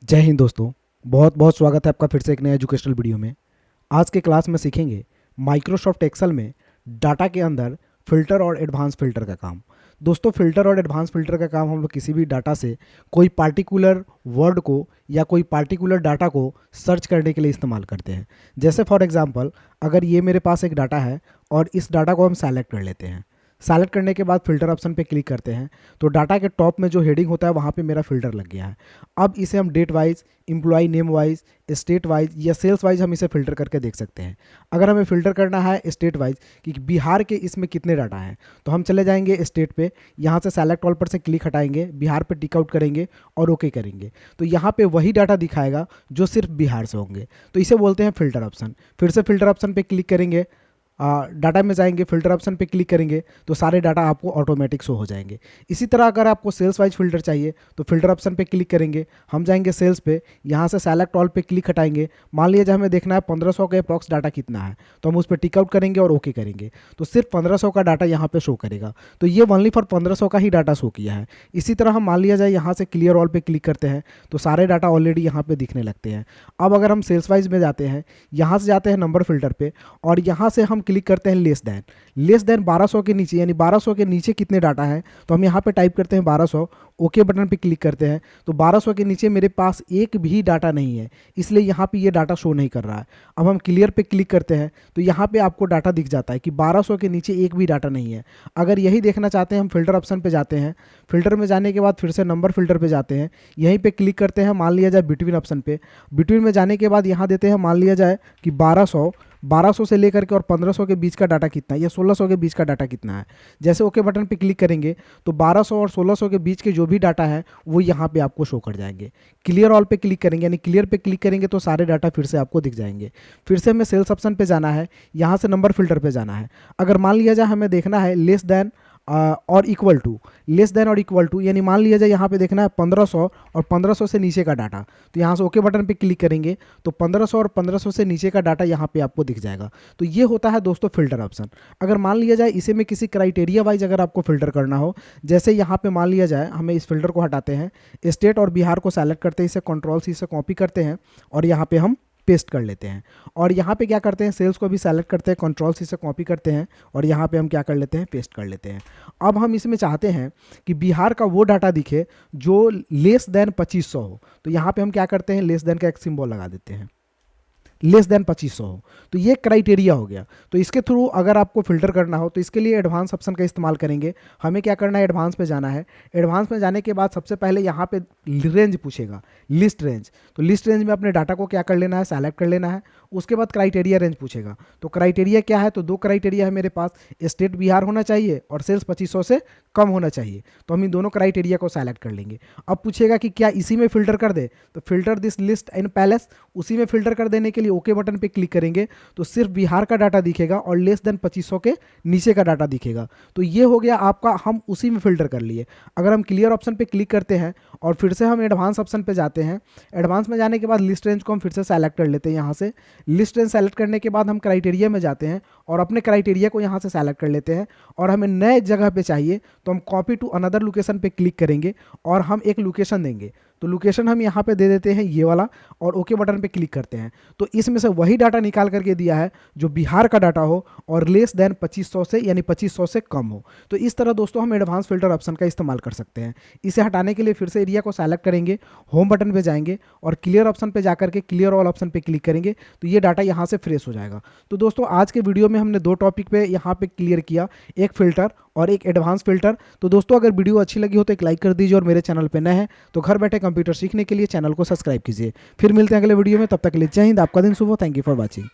जय हिंद दोस्तों। बहुत बहुत स्वागत है आपका फिर से एक नया एजुकेशनल वीडियो में। आज के क्लास में सीखेंगे माइक्रोसॉफ्ट एक्सेल में डाटा के अंदर फ़िल्टर और एडवांस फ़िल्टर का काम। दोस्तों, फ़िल्टर और एडवांस फ़िल्टर का काम हम लोग किसी भी डाटा से कोई पार्टिकुलर वर्ड को या कोई पार्टिकुलर डाटा को सर्च करने के लिए इस्तेमाल करते हैं। जैसे फॉर एग्जांपल, अगर ये मेरे पास एक डाटा है और इस डाटा को हम सेलेक्ट कर लेते हैं। सेलेक्ट करने के बाद फ़िल्टर ऑप्शन पे क्लिक करते हैं तो डाटा के टॉप में जो हेडिंग होता है वहाँ पे मेरा फ़िल्टर लग गया है। अब इसे हम date wise, employee name wise, state wise या सेल्स वाइज हम इसे फ़िल्टर करके देख सकते हैं। अगर हमें फ़िल्टर करना है स्टेट वाइज कि बिहार के इसमें कितने डाटा हैं, तो हम चले जाएंगे स्टेट पे, यहाँ से सेलेक्ट ऑल पर से क्लिक हटाएंगे, बिहार पे टिक आउट करेंगे और ओके करेंगे तो यहाँ पे वही डाटा दिखाएगा जो सिर्फ बिहार से होंगे। तो इसे बोलते हैं फ़िल्टर ऑप्शन। फिर से फ़िल्टर ऑप्शन पे क्लिक करेंगे, डाटा में जाएंगे, फ़िल्टर ऑप्शन पे क्लिक करेंगे तो सारे डाटा आपको ऑटोमेटिक शो हो जाएंगे। इसी तरह अगर आपको सेल्स वाइज फ़िल्टर चाहिए तो फ़िल्टर ऑप्शन पे क्लिक करेंगे, हम जाएंगे सेल्स पे, यहाँ से सेलेक्ट ऑल पे क्लिक हटाएंगे। मान लीजिए हमें देखना है 1500 का अप्रॉक्स डाटा कितना है, तो हम उस पर टिक आउट करेंगे और ओके करेंगे तो सिर्फ 1500 का डाटा यहाँ पे शो करेगा। तो ये ओनली फॉर 1500 का ही डाटा शो किया है। इसी तरह हम मान लिया जाए यहाँ से क्लियर ऑल पे क्लिक करते हैं तो सारे डाटा ऑलरेडी यहाँ पे दिखने लगते हैं। अब अगर हम सेल्स वाइज में जाते हैं, यहाँ से जाते हैं नंबर फिल्टर पे और यहाँ से हम क्लिक करते हैं लेस देन 1200 के नीचे, यानी 1200 के नीचे कितने डाटा है तो हम यहाँ पे टाइप करते हैं 1200, ओके बटन पे क्लिक करते हैं तो 1200 के नीचे मेरे पास एक भी डाटा नहीं है, इसलिए यहाँ पे ये डाटा शो नहीं कर रहा है। अब हम क्लियर पे क्लिक करते हैं तो यहाँ पे आपको डाटा दिख जाता है कि 1200 के नीचे एक भी डाटा नहीं है। अगर यही देखना चाहते हैं हम फिल्टर ऑप्शन पे जाते हैं, फिल्टर में जाने के बाद फिर से नंबर फिल्टर पे जाते हैं, यहीं पे क्लिक करते हैं, मान लिया जाए बिटवीन ऑप्शन पे, बिटवीन में जाने के बाद यहाँ देते हैं, मान लिया जाए कि 1200 से लेकर के और 1500 के बीच का डाटा कितना है या 1600 के बीच का डाटा कितना है। जैसे ओके बटन पे क्लिक करेंगे तो 1200 और 1600 के बीच के जो भी डाटा है वो यहाँ पे आपको शो कर जाएंगे। क्लियर ऑल पे क्लिक करेंगे, यानी क्लियर पे क्लिक करेंगे तो सारे डाटा फिर से आपको दिख जाएंगे। फिर से हमें सेल्स ऑप्शन पे जाना है, यहाँ से नंबर फिल्टर पे जाना है। अगर मान लिया जाए हमें देखना है लेस देन और इक्वल टू, लेस देन और इक्वल टू, यानी मान लिया जाए यहाँ पे देखना है 1500 और 1500 से नीचे का डाटा, तो यहाँ से ओके बटन पे क्लिक करेंगे तो 1500 और 1500 से नीचे का डाटा यहाँ पे आपको दिख जाएगा। तो ये होता है दोस्तों फिल्टर ऑप्शन। अगर मान लिया जाए इसे में किसी क्राइटेरिया वाइज अगर आपको फिल्टर करना हो, जैसे यहाँ पे मान लिया जाए हमें इस फिल्टर को हटाते हैं, स्टेट और बिहार को सेलेक्ट करते हैं, इसे कंट्रोल सी से कॉपी करते हैं और यहाँ पे हम पेस्ट कर लेते हैं। और यहाँ पे क्या करते हैं, सेल्स को भी सेलेक्ट करते हैं, कंट्रोल सी से कॉपी करते हैं और यहाँ पे हम क्या कर लेते हैं, पेस्ट कर लेते हैं। अब हम इसमें चाहते हैं कि बिहार का वो डाटा दिखे जो लेस देन 2500 हो, तो यहाँ पे हम क्या करते हैं, लेस देन का एक सिंबल लगा देते हैं, लेस देन 2500 हो। तो ये क्राइटेरिया हो गया। तो इसके थ्रू अगर आपको फिल्टर करना हो तो इसके लिए एडवांस ऑप्शन का इस्तेमाल करेंगे। हमें क्या करना है, एडवांस पे जाना है। एडवांस में जाने के बाद सबसे पहले यहाँ पे रेंज पूछेगा, लिस्ट रेंज। तो लिस्ट रेंज में अपने डाटा को क्या कर लेना है, सेलेक्ट कर लेना है। उसके बाद क्राइटेरिया रेंज पूछेगा, तो क्राइटेरिया क्या है, तो दो क्राइटेरिया है मेरे पास, स्टेट बिहार होना चाहिए और सेल्स 2500 से कम होना चाहिए। तो हम इन दोनों क्राइटेरिया को सेलेक्ट कर लेंगे। अब पूछेगा कि क्या इसी में फिल्टर कर दे, तो filter this list in palace, उसी में फिल्टर कर देने के लिए ओके बटन पे क्लिक करेंगे तो सिर्फ बिहार का डाटा दिखेगा और लेस देन 2500 के नीचे का डाटा दिखेगा। तो ये हो गया आपका, हम उसी में फिल्टर कर लिए। अगर हम क्लियर ऑप्शन पे क्लिक करते हैं और फिर से हम एडवांस ऑप्शन पे जाते हैं, एडवांस में जाने के बाद लिस्ट रेंज को हम फिर से सेलेक्ट कर लेते हैं। यहाँ से लिस्ट रेंज सेलेक्ट करने के बाद हम क्राइटेरिया में जाते हैं और अपने क्राइटेरिया को यहाँ से सेलेक्ट कर लेते हैं और हमें नए जगह पे चाहिए तो हम कॉपी टू अनदर लोकेशन पे क्लिक करेंगे और हम एक लोकेशन देंगे। तो लोकेशन हम यहाँ पे दे देते हैं ये वाला और ओके बटन पे क्लिक करते हैं। तो इसमें से वही डाटा निकाल करके दिया है जो बिहार का डाटा हो और लेस देन 2500 से, यानी 2500 से कम हो। तो इस तरह दोस्तों हम एडवांस फिल्टर ऑप्शन का इस्तेमाल कर सकते हैं। इसे हटाने के लिए फिर से एरिया को सेलेक्ट करेंगे, होम बटन पे जाएंगे और क्लियर ऑप्शन पे जाकर के क्लियर ऑल ऑप्शन पे क्लिक करेंगे तो ये डाटा यहाँ से फ्रेश हो जाएगा। तो दोस्तों आज के वीडियो में हमने दो टॉपिक पे यहाँ पे क्लियर किया, एक फिल्टर और एक एडवांस फिल्टर। तो दोस्तों अगर वीडियो अच्छी लगी हो तो एक लाइक कर दीजिए और मेरे चैनल पे नए हैं तो घर बैठे कंप्यूटर सीखने के लिए चैनल को सब्सक्राइब कीजिए। फिर मिलते हैं अगले वीडियो में, तब तक के लिए जय हिंद, आपका दिन शुभ हो। Thank you for watching.